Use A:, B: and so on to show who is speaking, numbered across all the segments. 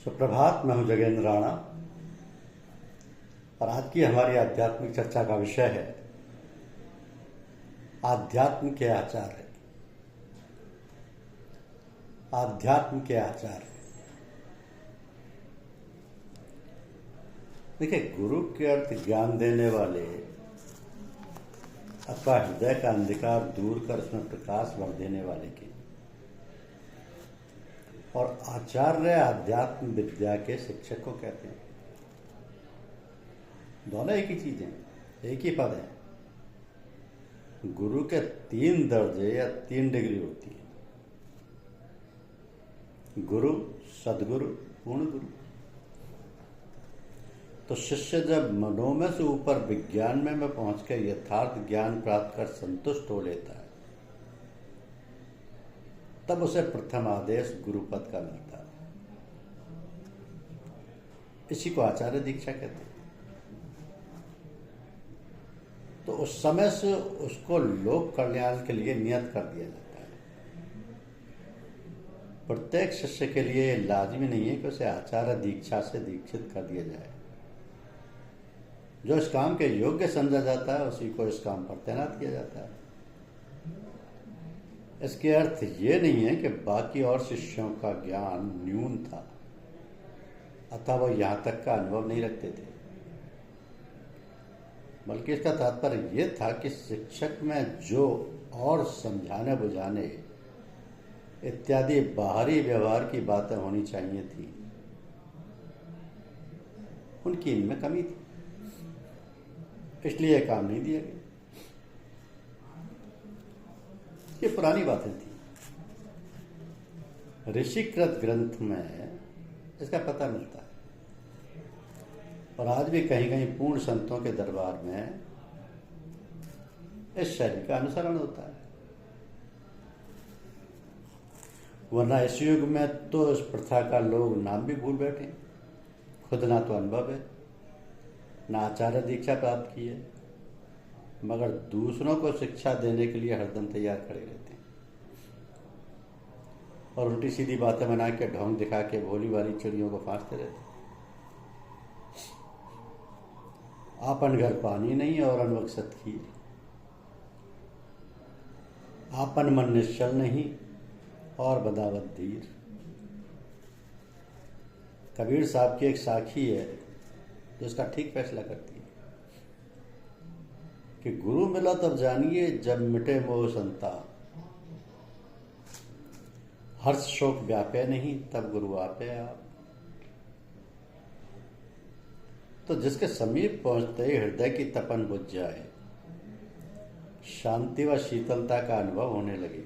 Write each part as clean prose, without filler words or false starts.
A: सुप्रभात। मैं हूं जगेंद्र राणा और आज की हमारी आध्यात्मिक चर्चा का विषय है आध्यात्म के आचार्य। आध्यात्म के आचार्य। देखिए, गुरु के अर्थ ज्ञान देने वाले अथवा हृदय का अंधकार दूर कर उसमें प्रकाश भर देने वाले के, और आचार्य आध्यात्म विद्या के शिक्षक को कहते हैं। दोनों एक ही चीज हैं, एक ही पद है। गुरु के 3 दर्जे या 3 डिग्री होती है: गुरु, सदगुरु, पूर्ण गुरु। तो शिष्य जब मनोमय से ऊपर विज्ञान में पहुंच कर यथार्थ ज्ञान प्राप्त कर संतुष्ट हो लेता है, तब उसे प्रथम आदेश गुरुपद का मिलता है। इसी को आचार्य दीक्षा कहते हैं। तो उस समय से उसको लोक कल्याण के लिए नियत कर दिया जाता है। प्रत्येक शिष्य के लिए लाजमी नहीं है कि उसे आचार्य दीक्षा से दीक्षित कर दिया जाए। जो इस काम के योग्य समझा जाता है उसी को इस काम पर तैनात किया जाता है। इसके अर्थ ये नहीं है कि बाकी और शिष्यों का ज्ञान न्यून था अथवा वो यहां तक का अनुभव नहीं रखते थे, बल्कि इसका तात्पर्य ये था कि शिक्षक में जो और समझाने बुझाने इत्यादि बाहरी व्यवहार की बातें होनी चाहिए थी, उनकी इनमें कमी थी, इसलिए काम नहीं दिया गया। ये पुरानी बातें थी। ऋषिकृत ग्रंथ में इसका पता मिलता है, और आज भी कहीं कहीं पूर्ण संतों के दरबार में इस शैली का अनुसरण होता है। वरना इस युग में तो इस प्रथा का लोग नाम भी भूल बैठे। खुद ना तो अनुभव है, ना आचार्य दीक्षा प्राप्त की है, मगर दूसरों को शिक्षा देने के लिए हरदम तैयार खड़े रहते हैं, और उल्टी सीधी बातें बना के ढोंग दिखा के भोली वाली चिड़ियों को फांसते रहते हैं। आपन घर पानी नहीं और अनवक्षत खीर, आपन मन निश्चल नहीं और बदावत धीर। कबीर साहब की एक साखी है जो इसका ठीक फैसला करती है कि गुरु मिला तब जानिए जब मिटे मोह संताप, हर्ष शोक व्यापे नहीं तब गुरु आपे आप। तो जिसके समीप पहुंचते ही हृदय की तपन बुझ जाए, शांति व शीतलता का अनुभव होने लगे,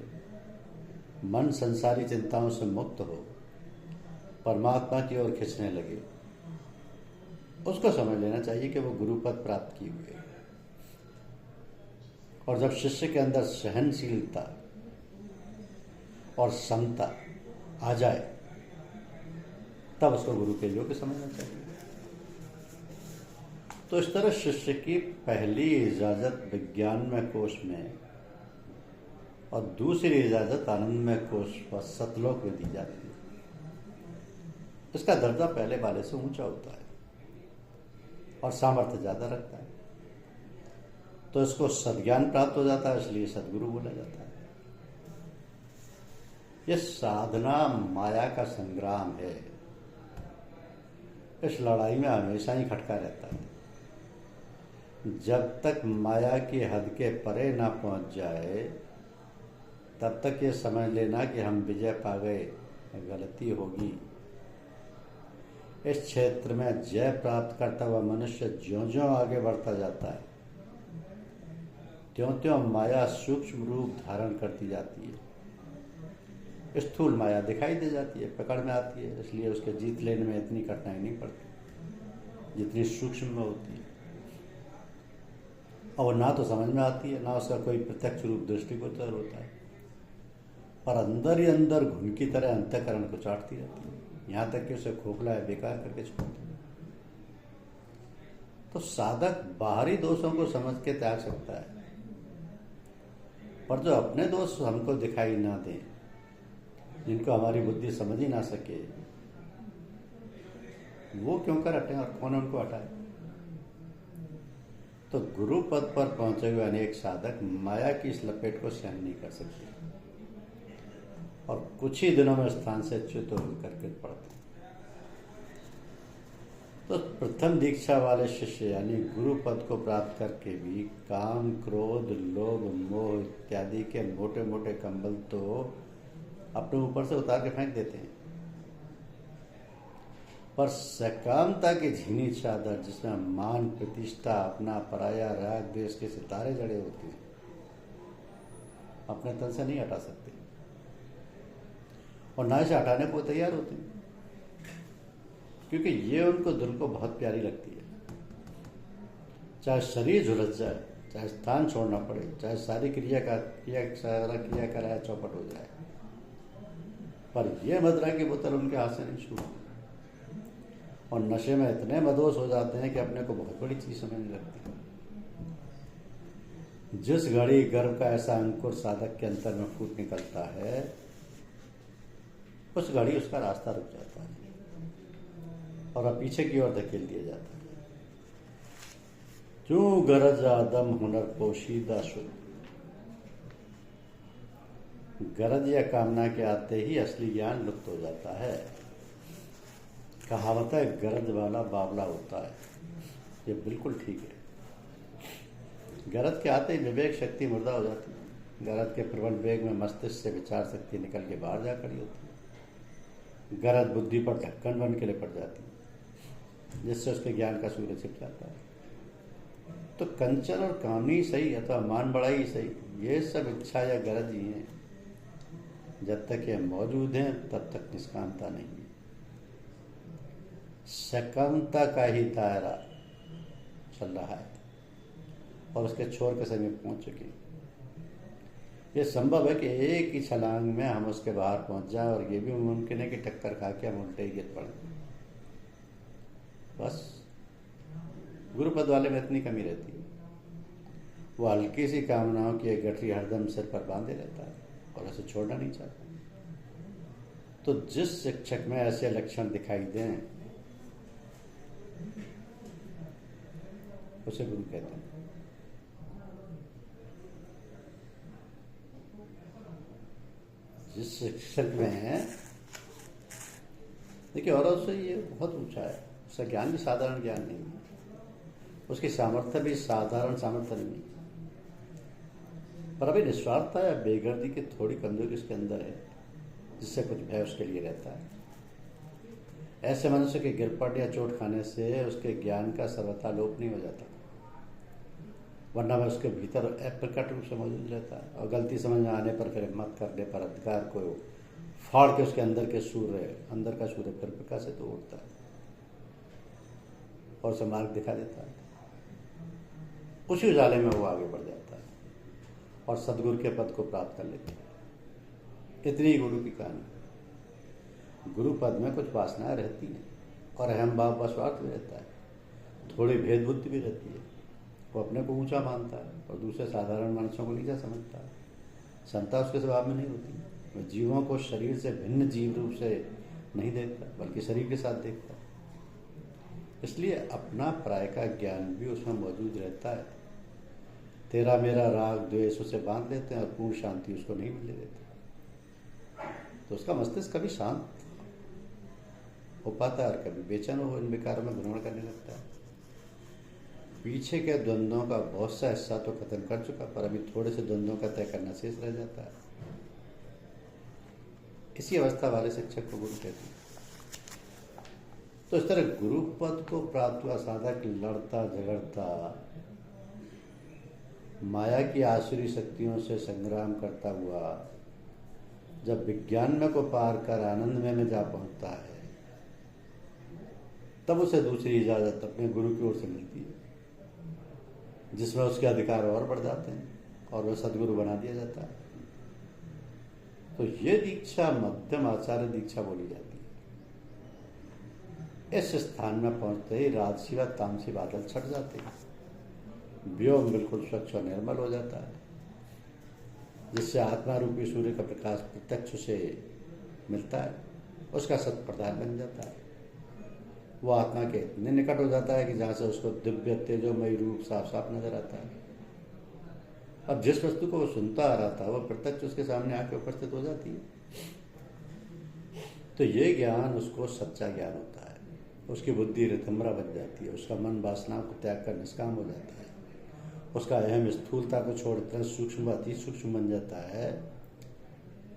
A: मन संसारी चिंताओं से मुक्त हो परमात्मा की ओर खिंचने लगे, उसको समझ लेना चाहिए कि वो गुरुपद प्राप्त किए हुए। और जब शिष्य के अंदर सहनशीलता और समता आ जाए, तब उसको गुरु के योग्य समझना चाहिए। तो इस तरह शिष्य की पहली इजाजत विज्ञानमय कोश में और दूसरी इजाजत आनंदमय कोश व सतलोक में दी जाती है। इसका दर्जा पहले वाले से ऊंचा होता है और सामर्थ्य ज्यादा रखता है, तो इसको सद्ज्ञान प्राप्त हो जाता है, इसलिए सदगुरु बोला जाता है। यह साधना माया का संग्राम है। इस लड़ाई में हमेशा ही खटका रहता है। जब तक माया की हद के परे ना पहुंच जाए, तब तक ये समझ लेना कि हम विजय पा गए, गलती होगी। इस क्षेत्र में जय प्राप्त करता हुआ मनुष्य ज्यों-ज्यों आगे बढ़ता जाता है, त्यों-त्यों माया सूक्ष्म रूप धारण करती जाती है। स्थूल माया दिखाई दे जाती है, पकड़ में आती है, इसलिए उसके जीत लेने में इतनी कठिनाई नहीं पड़ती जितनी सूक्ष्म में होती है। और ना तो समझ में आती है, ना उसका कोई प्रत्यक्ष रूप दृष्टिगोचर होता है, और अंदर ही अंदर घुन की तरह अंतःकरण को चाटती रहती है, यहाँ तक कि उसे खोखला है बेकार करके छोड़ती है। तो साधक बाहरी दोषों को समझ के त्याग सकता है, पर जो अपने दोष हमको दिखाई ना दें, जिनको हमारी बुद्धि समझ ही ना सके, वो क्यों कर हटे और कौन उनको हटाए? तो गुरु पद पर पहुंचे हुए अनेक साधक माया की इस लपेट को सहन नहीं कर सकते और कुछ ही दिनों में स्थान से च्युत होकर गिर पड़ते। तो प्रथम दीक्षा वाले शिष्य यानी गुरु पद को प्राप्त करके भी काम, क्रोध, लोभ, मोह इत्यादि के मोटे मोटे कंबल तो अपने ऊपर से उतार के फेंक देते हैं, पर सकामता की झीनी चादर जिसमें मान, प्रतिष्ठा, अपना, पराया, राग, द्वेष के सितारे जड़े होते हैं, अपने तन से नहीं हटा सकते और ना इसे हटाने को तैयार होते हैं, क्योंकि ये उनको दिल को बहुत प्यारी लगती है। चाहे शरीर झुलस जाए, चाहे स्थान छोड़ना पड़े, चाहे सारी क्रिया कराया चौपट हो जाए, पर यह मदिरा की बोतल उनके हाथ से नहीं छूटती और नशे में इतने मदोश हो जाते हैं कि अपने को बहुत बड़ी चीज समझने लगते हैं। जिस घड़ी गर्भ का ऐसा अंकुर साधक के अंतर में फूट निकलता है, उस घड़ी उसका रास्ता रुक जाता है और अब पीछे की ओर धकेल दिया जाता है। क्यों गरज आदम हुनर पोशीदा शुद्ध, गरज या कामना के आते ही असली ज्ञान लुप्त हो जाता है। कहावत है गरज वाला बावला होता है, ये बिल्कुल ठीक है। गरज के आते ही विवेक शक्ति मुर्दा हो जाती है। गरज के प्रबल वेग में मस्तिष्क से विचार शक्ति निकल के बाहर जा खड़ी होती है। गरज बुद्धि पर ढक्कन बन के लिपट जाती है, जिससे उसके ज्ञान का सूर्य छिप जाता है। तो कंचन और कामनी सही अथवा मान बढ़ाई सही, ये सब इच्छा या गरज ही है। जब तक ये मौजूद हैं तब तक निष्कामता नहीं है। सकामता का ही दायरा चल रहा है और उसके छोर के समीप पहुंच चुके हैं। ये संभव है कि एक ही छलांग में हम उसके बाहर पहुंच जाएं और ये भी मुमकिन है कि टक्कर खा के हम उल्टे ही गिर पड़े। बस गुरुपद वाले में इतनी कमी रहती है, वो हल्की सी कामनाओं की एक गठरी हरदम सिर पर बांधे रहता है और उसे छोड़ना नहीं चाहता। तो जिस शिक्षक में ऐसे लक्षण दिखाई दें उसे गुरु कहते हैं। जिस शिक्षक में है, देखिए, और उससे ये बहुत ऊंचा है। उसका ज्ञान भी साधारण ज्ञान नहीं है, उसकी सामर्थ्य भी साधारण सामर्थ्य नहीं है, पर अभी निस्वार्थता या बेगर्दी की थोड़ी कमजोरी उसके अंदर है, जिससे कुछ भय उसके लिए रहता है। ऐसे मनुष्य के गिर पड़ने या चोट खाने से उसके ज्ञान का सर्वथा लोप नहीं हो जाता, वरना वह उसके भीतर अप्रकट रूप से मौजूद रहता है और गलती समझ में आने पर, फिर हिम्मत करने पर अधिकार को फाड़ के उसके अंदर का सूर्य फिर प्रकाशित उठता है और उसे मार्ग दिखा देता है। उसी उजाले में वो आगे बढ़ जाता है और सदगुरु के पद को प्राप्त कर लेते हैं। इतनी गुरु की कहानी। गुरु पद में कुछ वासनाएं रहती हैं और अहम भाव व स्वार्थ भी रहता है, थोड़ी भेद बुद्धि भी रहती है। वो अपने को ऊंचा मानता है और दूसरे साधारण मनुष्यों को नीचा समझता है। समता उसके स्वभाव में नहीं होती। वह जीवों को शरीर से भिन्न जीव रूप से नहीं देखता, बल्कि शरीर के साथ देखता है। इसलिए अपना पराय का ज्ञान भी उसमें मौजूद रहता है। तेरा मेरा राग द्वेष उसे बांध लेते हैं और पूर्ण शांति उसको नहीं मिलने देते। तो उसका मस्तिष्क कभी शांत हो पाता है और कभी बेचैन हो इन विकारों में भ्रमण करने लगता है। पीछे के द्वंद्वों का बहुत सा हिस्सा तो खत्म कर चुका, पर अभी थोड़े से द्वंद्वों का तय करना शेष रह जाता है। इसी अवस्था वाले शिक्षक को गुरु कहते हैं। तो इस तरह गुरु पद को प्राप्त हुआ साधक लड़ता झगड़ता, माया की आसुरी शक्तियों से संग्राम करता हुआ जब विज्ञान में को पार कर आनंद में जा पहुंचता है, तब उसे दूसरी इजाजत अपने गुरु की ओर से मिलती है, जिसमें उसके अधिकार और बढ़ जाते हैं और वह सदगुरु बना दिया जाता है। तो ये दीक्षा मध्यम आचार्य दीक्षा बोली जाती है। इस स्थान में पहुंचते ही राजसी व तामसी बादल छट जाते हैं, व्योम बिल्कुल स्वच्छ और निर्मल हो जाता है, जिससे आत्मा रूपी सूर्य का प्रकाश प्रत्यक्ष से मिलता है, उसका सत प्रधान बन जाता है। वो आत्मा के इतने निकट हो जाता है कि जहाँ से उसको दिव्य तेजोमय रूप साफ साफ नजर आता है। अब जिस वस्तु को वो सुनता आ रहा था वो प्रत्यक्ष उसके सामने आके उपस्थित हो जाती है। तो ये ज्ञान उसको सच्चा ज्ञान होता है। उसकी बुद्धि रितंबरा बन जाती है, उसका मन वासनाओं को त्याग कर निष्काम हो जाता है, उसका अहम स्थूलता को छोड़ इतना सूक्ष्म अति सूक्ष्म बन जाता है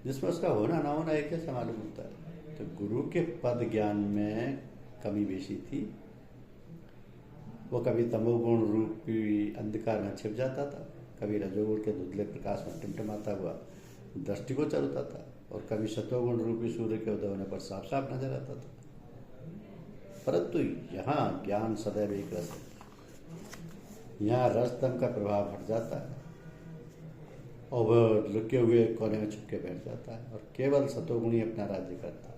A: जिसमें उसका होना ना होना एक जैसा मालूम होता है। तो गुरु के पद ज्ञान में कमी बेशी थी। वो कभी तमोगुण रूपी अंधकार में छिप जाता था, कभी रजोगुण के धुंधले प्रकाश में टिमटिमाता हुआ दृष्टिगोचर होता था, और कभी सतोगुण रूपी सूर्य के उदय होने पर साफ साफ नजर आता था। परंतु यहाँ ज्ञान सदैव एक रस है। यहाँ रसतम का प्रभाव हट जाता है और वह लुके हुए कोने में छुपके बैठ जाता है और केवल सतोगुणी अपना राज्य करता है।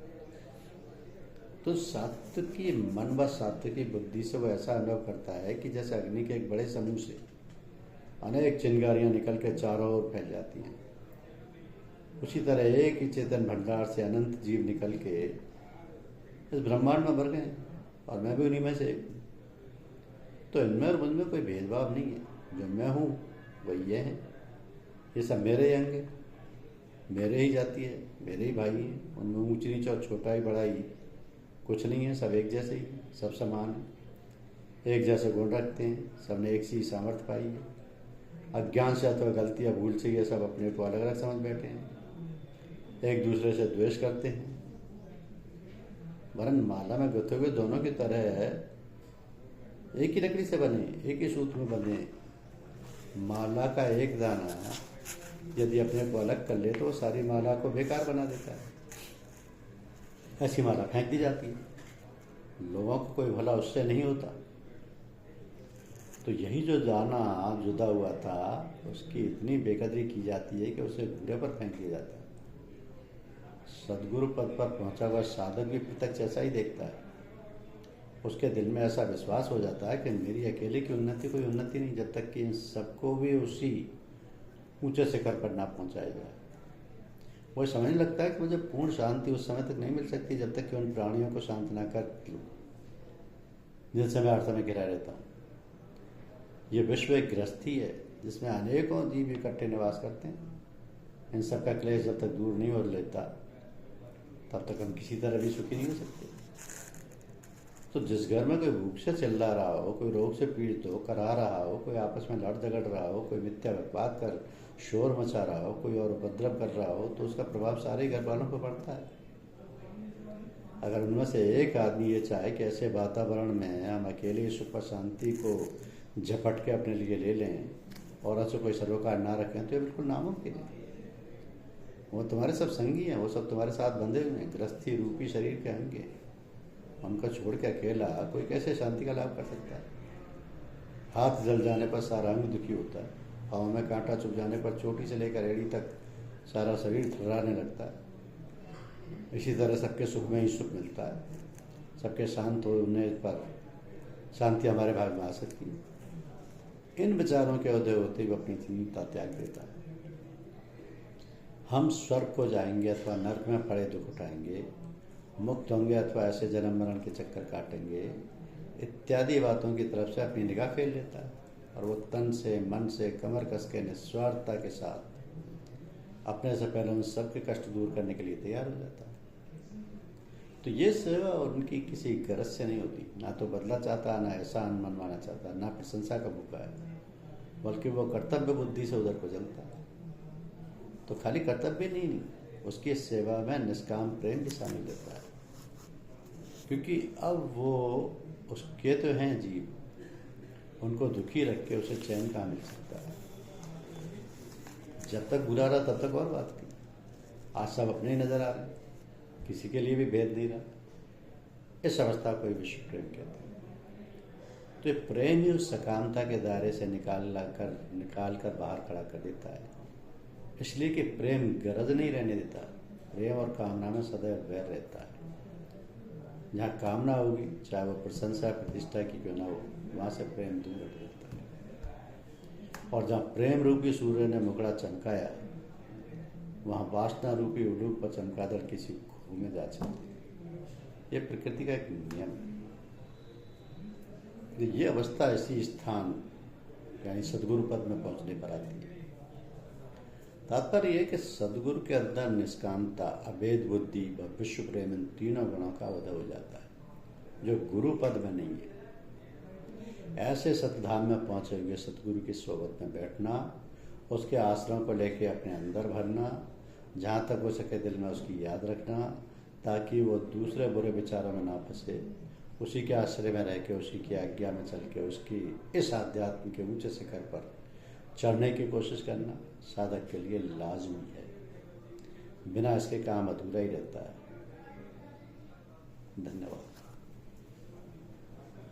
A: तो सात्विकी मन व सात्विकी बुद्धि से वो ऐसा अनुभव करता है कि जैसे अग्नि के एक बड़े समूह से अनेक चिंगारियां निकल के चारों ओर फैल जाती हैं, उसी तरह एक ही चेतन भंडार से अनंत जीव निकल के इस ब्रह्मांड में भर गए और मैं भी उन्हीं में से। तो इनमें और मुझमें कोई भेदभाव नहीं है। जो मैं हूँ वही ये है, ये सब मेरे ही अंग, मेरे ही जाति है, मेरे ही भाई हैं। उनमें ऊंच नीच और छोटा ही बड़ा ही कुछ नहीं है, सब एक जैसे ही, सब समान है, एक जैसे गुण रखते हैं, सबने एक सी सामर्थ्य पाई है। अज्ञान से अथवा गलती या भूल से ये सब अपने को अलग अलग समझ बैठे हैं, एक दूसरे से द्वेष करते हैं। वरन माला में गुथे हुए दोनों की तरह एक ही लकड़ी से बने, एक ही सूत्र में बने। माला का एक दाना यदि अपने को अलग कर ले तो वो सारी माला को बेकार बना देता है। ऐसी माला फेंक दी जाती है। लोगों को कोई भला उससे नहीं होता। तो यही जो दाना जुदा हुआ था उसकी इतनी बेकदरी की जाती है कि उसे घूरे पर फेंक दिया जाता है। सदगुरु पद पर पहुंचा हुआ साधक भी प्रत्यक्ष ऐसा ही देखता है। उसके दिल में ऐसा विश्वास हो जाता है कि मेरी अकेले की उन्नति कोई उन्नति नहीं, जब तक कि इन सबको भी उसी ऊंचे शिखर पर ना पहुंचाया जाए। वो समझने लगता है कि मुझे पूर्ण शांति उस समय तक नहीं मिल सकती जब तक कि उन प्राणियों को शांत ना कर लूं जिनसे मैं अर्थ में घिरा रहता हूँ। ये विश्व एक गृहस्थी है जिसमें अनेकों जीव इकट्ठे निवास करते हैं। इन सब का क्लेश जब तक दूर नहीं हो लेता तब तक हम किसी तरह भी सुखी नहीं हो सकते। तो जिस घर में कोई भूख से चिल्ला रहा हो, कोई रोग से पीड़ित हो, करा रहा हो, कोई आपस में लड़ झगड़ रहा हो, कोई मिथ्या बकवाद कर शोर मचा रहा हो, कोई और उपद्रव कर रहा हो, तो उसका प्रभाव सारे घर वालों पर पड़ता है। अगर उनमें से एक आदमी ये चाहे कि ऐसे वातावरण में हम अकेले सुख और शांति को झपट के अपने लिए ले लें और ऐसे कोई सरोकार ना रखें, तो ये बिल्कुल नामुमकिन है। वो तुम्हारे सब संगी हैं, वो सब तुम्हारे साथ बंधे हुए हैं, गृहस्थी रूपी शरीर के अंग हैं। उनका छोड़ के अकेला कोई कैसे शांति का लाभ कर सकता है। हाथ जल जाने पर सारा अंग दुखी होता है, पाँव में कांटा चुभ जाने पर चोटी से लेकर एड़ी तक सारा शरीर थर्राने लगता है। इसी तरह सबके सुख में ही सुख मिलता है, सबके शांत होने पर शांति हमारे भाग में आ सकती है। इन विचारों के उदय होते हुए अपनी चिंता त्याग देता है। हम स्वर्ग को जाएंगे अथवा नर्क में पड़े दुख उठाएंगे, मुक्त होंगे अथवा ऐसे जन्म मरण के चक्कर काटेंगे, इत्यादि बातों की तरफ से अपनी निगाह फेर लेता है और वो तन से मन से कमर कस के निस्वार्थता के साथ अपने से पहले उन सबके कष्ट दूर करने के लिए तैयार हो जाता है। तो ये सेवा उनकी किसी गरज से नहीं होती, ना तो बदला चाहता, ना एहसान मनवाना चाहता, ना प्रशंसा का भूखा है, बल्कि वो कर्तव्य बुद्धि से उधर को चलता है। तो खाली कर्तव्य नहीं, उसकी सेवा में निष्काम प्रेम भी शामिल रहता है, क्योंकि अब वो उसके तो हैं जीव, उनको दुखी रख के उसे चैन कहाँ मिल सकता है। जब तक बुरा रहा तब तक और बात थी, आज सब अपने ही नजर आ रहे, किसी के लिए भी भेद नहीं रहा। इस अवस्था को ही विश्व प्रेम कहते हैं। तो ये प्रेम ही उस सकामता के दायरे से निकाल कर बाहर खड़ा कर देता है। इसलिए कि प्रेम गरज नहीं रहने देता, प्रेम और कामना में सदैव वैर रहता है। जहाँ कामना होगी, चाहे वो प्रशंसा प्रतिष्ठा की क्यों ना हो, वहाँ से प्रेम दूर हट जाता है। और जहाँ प्रेम रूपी सूर्य ने मुखड़ा चमकाया, वहाँ वासना रूपी उलूक पर चमकादड़ किसी खूह में जा चलती है। ये प्रकृति का एक नियम है। तो ये अवस्था इसी स्थान यानी सदगुरु पद में पहुंचने पर आती है। तात्पर्य ये कि सदगुरु के अंदर निष्कामता, अभेद बुद्धि व विश्व प्रेम इन तीनों गुणों का उदय हो जाता है जो गुरु पद में नहीं है। ऐसे सतधाम में पहुंचे हुए सतगुरु की सोबत में बैठना, उसके आश्रम को लेके अपने अंदर भरना, जहाँ तक हो सके दिल में उसकी याद रखना ताकि वो दूसरे बुरे विचारों में ना फंसे, उसी के आश्रय में रह के, उसी की आज्ञा में चल के उसकी इस आध्यात्म के ऊंचे शिखर पर चढ़ने की कोशिश करना साधक के लिए लाजमी है। बिना इसके काम अधूरा ही रहता है। धन्यवाद।